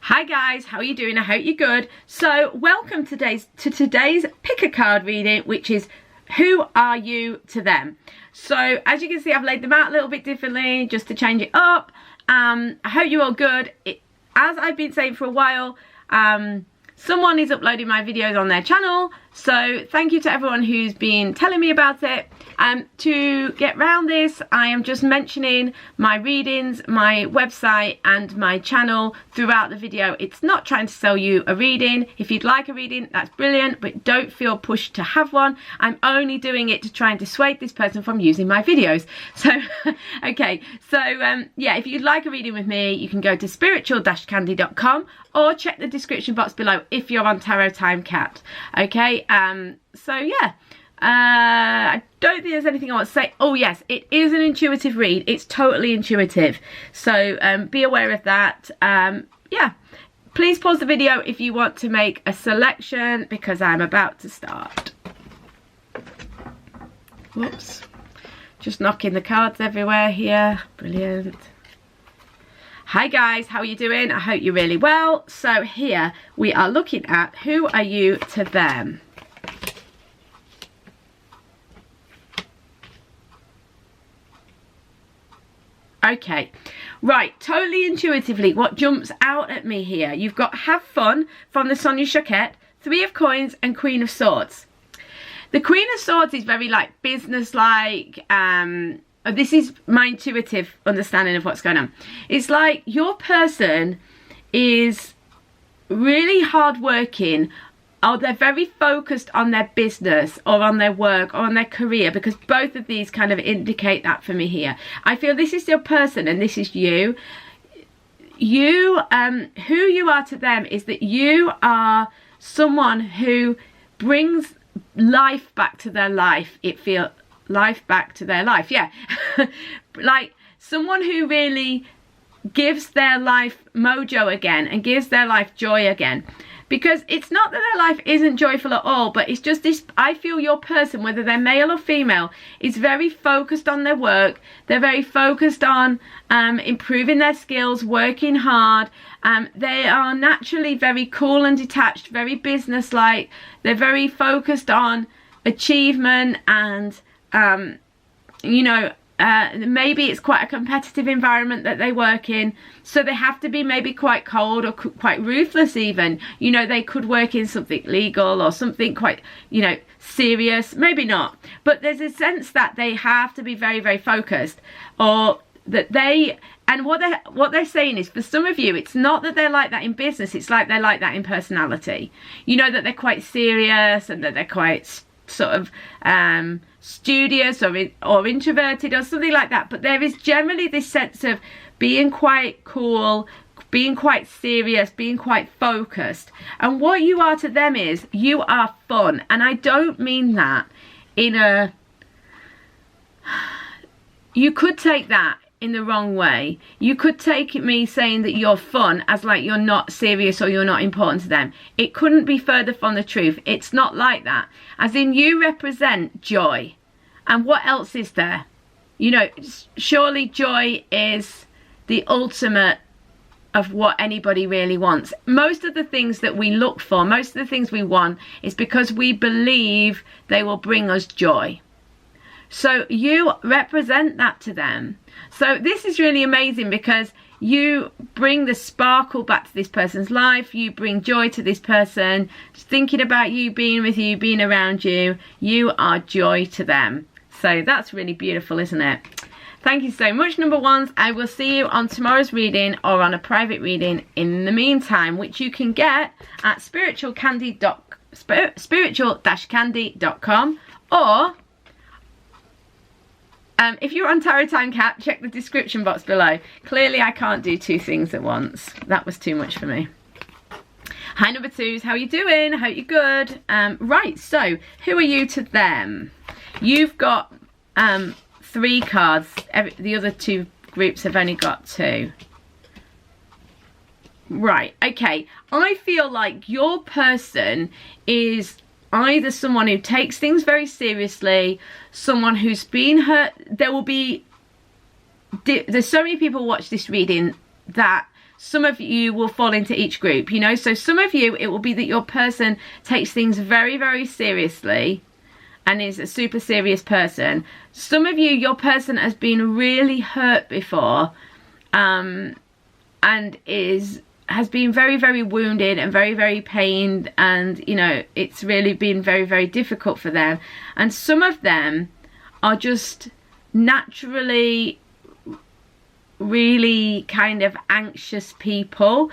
Hi guys, how are you doing? I hope you're good. So welcome to today's pick a card reading, which is who are you to them. So as you can see, I've laid them out a little bit differently just to change it up. I hope you're all good. As I've been saying for a while, someone is uploading my videos on their channel, so thank you to everyone who's been telling me about it. To get round this, I am just mentioning my readings, my website and my channel throughout the video. It's not trying to sell you a reading. If you'd like a reading, that's brilliant, but don't feel pushed to have one. I'm only doing it to try and dissuade this person from using my videos. So, okay, so yeah, if you'd like a reading with me, you can go to spiritual-candy.com or check the description box below if you're on Tarot Time Cat. Okay, so yeah. I don't think there's anything I want to say. Oh yes, it is an intuitive read. It's totally intuitive. So be aware of that. Yeah, please pause the video if you want to make a selection because I'm about to start. Whoops. Just knocking the cards everywhere here. Brilliant. Hi guys, how are you doing? I hope you're really well. So here we are looking at who are you to them. Okay, right, totally intuitively, what jumps out at me here? You've got have fun from the Sonia Choquette, Three of Coins and Queen of Swords. The Queen of Swords is very like business-like. This is my intuitive understanding of what's going on. It's like your person is really hardworking, or they're very focused on their business or on their work or on their career, because both of these kind of indicate that for me here. I feel this is your person and this is you. Who you are to them is that you are someone who brings life back to their life. Life back to their life, yeah. Like someone who really gives their life mojo again and gives their life joy again. Because it's not that their life isn't joyful at all, but it's just this, I feel your person, whether they're male or female, is very focused on their work. They're very focused on improving their skills, working hard. They are naturally very cool and detached, very business-like. They're very focused on achievement and, you know, maybe it's quite a competitive environment that they work in, so they have to be maybe quite cold or quite ruthless even. You know, they could work in something legal or something quite, you know, serious. Maybe not. But there's a sense that they have to be very, very focused, or that they, and what they're saying is, for some of you, it's not that they're like that in business, it's like they're like that in personality. You know, that they're quite serious and that they're quite sort of studious or introverted or something like that, but there is generally this sense of being quite cool, being quite serious, being quite focused. And what you are to them is you are fun, and I don't mean that in a, you could take that in the wrong way. You could take me saying that you're fun as like you're not serious or you're not important to them. It couldn't be further from the truth. It's not like that. As in, you represent joy. And what else is there? You know, surely joy is the ultimate of what anybody really wants. Most of the things that we look for, most of the things we want, is because we believe they will bring us joy. So you represent that to them. So this is really amazing because you bring the sparkle back to this person's life. You bring joy to this person. Just thinking about you, being with you, being around you. You are joy to them. So that's really beautiful, isn't it? Thank you so much, number ones. I will see you on tomorrow's reading or on a private reading in the meantime, which you can get at spiritual-candy.com, or if you're on Tarot Time Cat, check the description box below. Clearly, I can't do two things at once. That was too much for me. Hi, number twos. How are you doing? I hope you're good. Right, so who are you to them? You've got 3 cards. The other 2 groups have only got 2. Right, okay. I feel like your person is either someone who takes things very seriously, someone who's been hurt. There's so many people watch this reading that some of you will fall into each group, you know. So some of you, it will be that your person takes things very, very seriously and is a super serious person. Some of you, your person has been really hurt before, and has been very, very wounded and very, very pained, and you know, it's really been very, very difficult for them. And some of them are just naturally really kind of anxious people,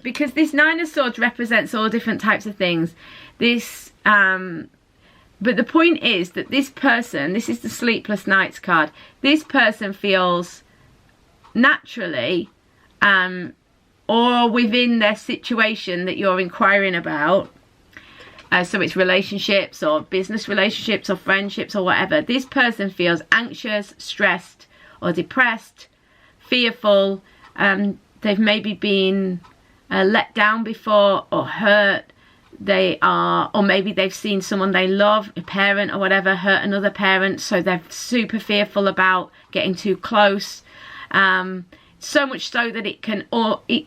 because this Nine of Swords represents all different types of things. But the point is that this person, this is the Sleepless Nights card, this person feels naturally or within their situation that you're inquiring about, so it's relationships or business relationships or friendships or whatever, this person feels anxious, stressed or depressed, fearful. They've maybe been let down before or hurt. They are, or maybe they've seen someone they love, a parent or whatever, hurt another parent, so they're super fearful about getting too close. So much so that it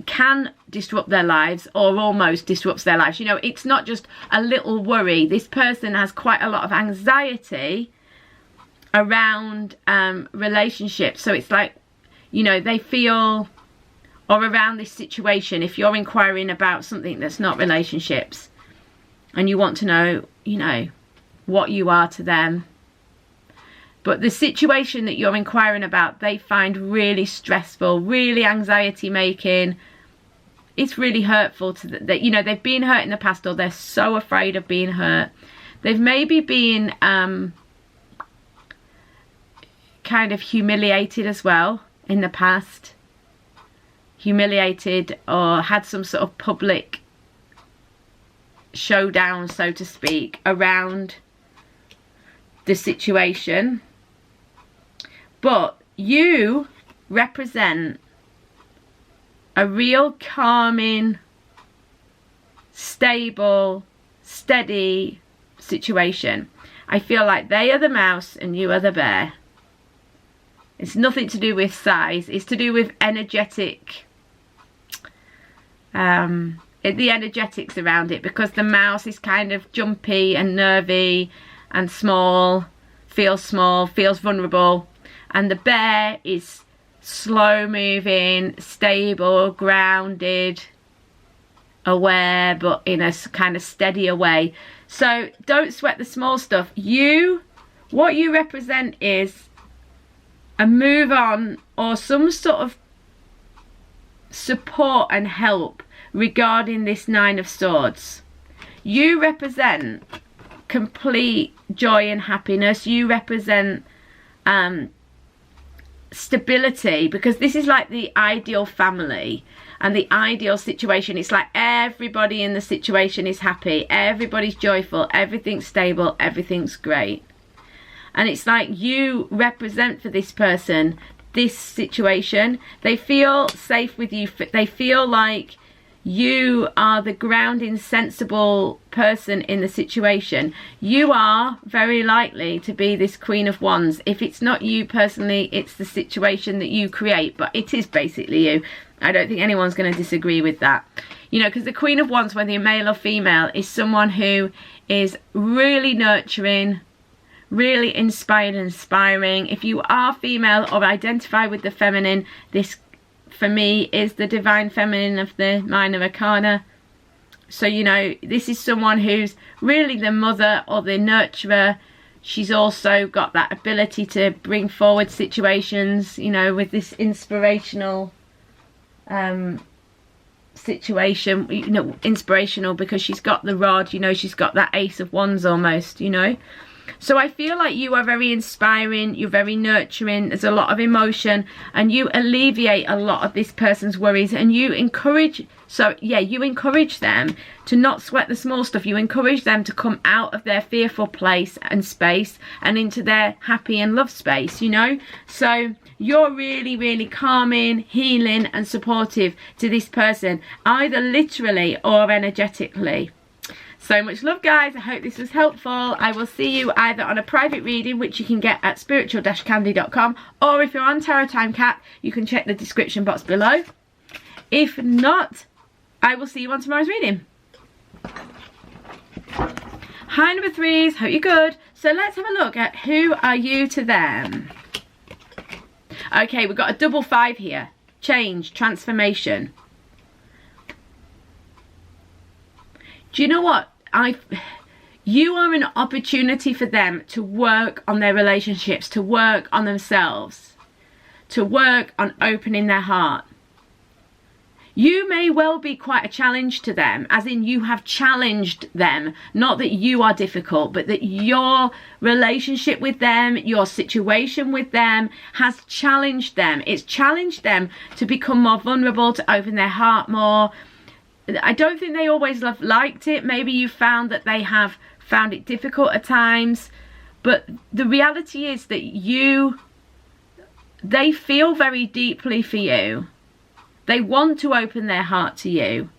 can disrupt their lives, or almost disrupts their lives. You know, it's not just a little worry. This person has quite a lot of anxiety around relationships. So it's like, you know, they feel, or around this situation, if you're inquiring about something that's not relationships and you want to know, you know, what you are to them, but the situation that you're inquiring about, they find really stressful, really anxiety making. It's really hurtful to that. You know, they've been hurt in the past, or they're so afraid of being hurt. They've maybe been kind of humiliated as well in the past. Humiliated, or had some sort of public showdown, so to speak, around the situation. But you represent a real calming, stable, steady situation. I feel like they are the mouse and you are the bear. It's nothing to do with size. It's to do with energetic, the energetics around it, because the mouse is kind of jumpy and nervy and small, feels vulnerable. And the bear is slow moving, stable, grounded, aware, but in a kind of steadier way. So don't sweat the small stuff. What you represent is a move on, or some sort of support and help regarding this Nine of Swords. You represent complete joy and happiness. You represent stability, because this is like the ideal family and the ideal situation. It's like everybody in the situation is happy, everybody's joyful, everything's stable, everything's great. And it's like you represent for this person this situation. They feel safe with you. They feel like you are the grounding, sensible person in the situation. You are very likely to be this Queen of Wands. If it's not you personally, it's the situation that you create, but it is basically you. I don't think anyone's going to disagree with that. You know, because the Queen of Wands, whether you're male or female, is someone who is really nurturing, really inspired and inspiring. If you are female or identify with the feminine, this for me is the divine feminine of the Minor Arcana. So, you know, this is someone who's really the mother or the nurturer. She's also got that ability to bring forward situations, you know, with this inspirational situation, you know, inspirational because she's got the rod, you know, she's got that Ace of Wands almost, you know. So I feel like you are very inspiring, you're very nurturing, there's a lot of emotion, and you alleviate a lot of this person's worries, and you encourage, so yeah, you encourage them to not sweat the small stuff. You encourage them to come out of their fearful place and space and into their happy and love space, you know. So you're really, really calming, healing and supportive to this person, either literally or energetically. So much love, guys. I hope this was helpful. I will see you either on a private reading, which you can get at spiritual-candy.com, or if you're on Tarot Time Cat, you can check the description box below. If not, I will see you on tomorrow's reading. Hi number 3s, hope you're good. So let's have a look at who are you to them. Okay, we've got a double 5 here. Change, transformation. Do you know what? You are an opportunity for them to work on their relationships, to work on themselves, to work on opening their heart. You may well be quite a challenge to them, as in you have challenged them. Not that you are difficult, but that your relationship with them, your situation with them has challenged them. It's challenged them to become more vulnerable, to open their heart more. I don't think they always have liked it. Maybe you found that they have found it difficult at times. But the reality is that they feel very deeply for you. They want to open their heart to you,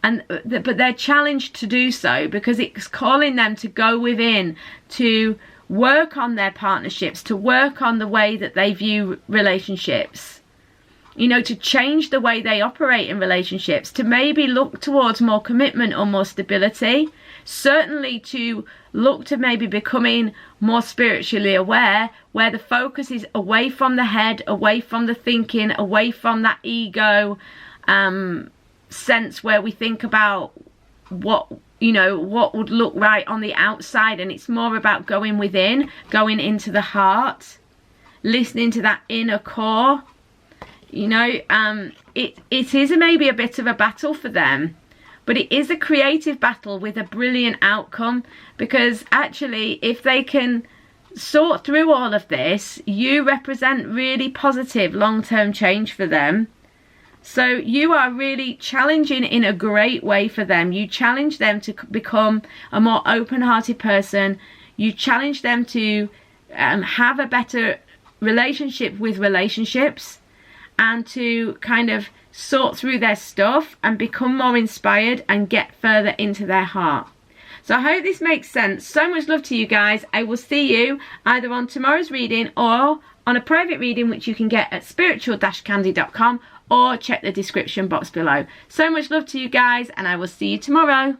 but they're challenged to do so because it's calling them to go within, to work on their partnerships, to work on the way that they view relationships, you know, to change the way they operate in relationships, to maybe look towards more commitment or more stability, certainly to look to maybe becoming more spiritually aware, where the focus is away from the head, away from the thinking, away from that ego sense where we think about what, you know, what would look right on the outside, and it's more about going within, going into the heart, listening to that inner core. You know, it is maybe a bit of a battle for them, but it is a creative battle with a brilliant outcome, because actually if they can sort through all of this, you represent really positive long-term change for them. So you are really challenging in a great way for them. You challenge them to become a more open-hearted person. You challenge them to have a better relationship with relationships, and to kind of sort through their stuff and become more inspired and get further into their heart. So I hope this makes sense. So much love to you guys. I will see you either on tomorrow's reading or on a private reading, which you can get at spiritual-candy.com, or check the description box below. So much love to you guys, and I will see you tomorrow.